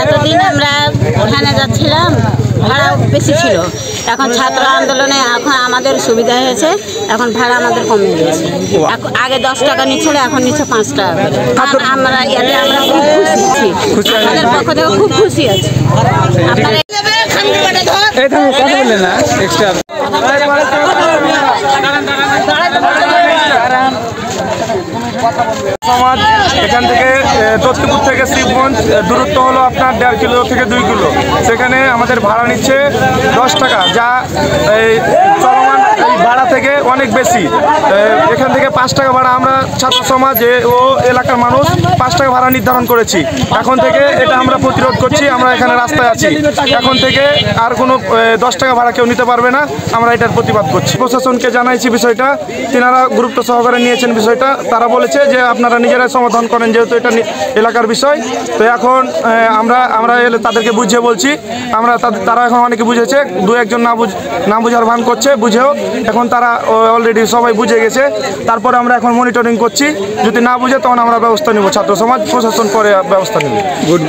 এতদিন আমরা ওখানে যাচ্ছিলাম, ভাড়া বেশি ছিল। এখন ছাত্র আন্দোলনে এখন আমাদের সুবিধা হয়েছে, এখন ভাড়া আমাদের কমে গেছে। আগে 10 টাকা নিচ্ছিল, এখন নিচ্ছে 5 টাকা করে। আমরা এতে আমরা খুব খুশি, আমাদের পক্ষ থেকে খুব খুশি আছি। আপনারা সমাজ এখান থেকে দত্তপুর থেকে শিবগঞ্জ দূরত্ব হলো আপনার 1.5 কিলো থেকে 2 কিলো। সেখানে আমাদের ভাড়া নিচ্ছে 10 টাকা, যা এই চলমান এই ভাড়া থেকে অনেক বেশি। এখান থেকে 5 টাকা ভাড়া আমরা ছাত্র সমাজ ও এলাকার মানুষ 5 টাকা ভাড়া নির্ধারণ করেছি। এখন থেকে এটা আমরা প্রতিরোধ করছি, আমরা এখানে রাস্তায় আছি। এখন থেকে আর কোনো 10 টাকা ভাড়া কেউ নিতে পারবে না, আমরা এটার প্রতিবাদ করছি। প্রশাসনকে জানাইছি বিষয়টা, তিনারা গুরুত্ব সহকারে নিয়েছেন বিষয়টা। তারা বলেছে যে আপনারা নিজেরাই সমাধান করেন, যেহেতু এটা এলাকার বিষয়। তো এখন আমরা তাদেরকে বুঝিয়ে বলছি, তারা এখন অনেকে বুঝেছে, 2-1 জন না বুঝার ভান করছে, বুঝেও এখন তারা অলরেডি সবাই বুঝে গেছে। তারপরে আমরা এখন মনিটরিং করছি, যদি না বুঝে তখন আমরা ব্যবস্থা নিব, ছাত্র সমাজ প্রশাসন করে ব্যবস্থা নেব। গুড।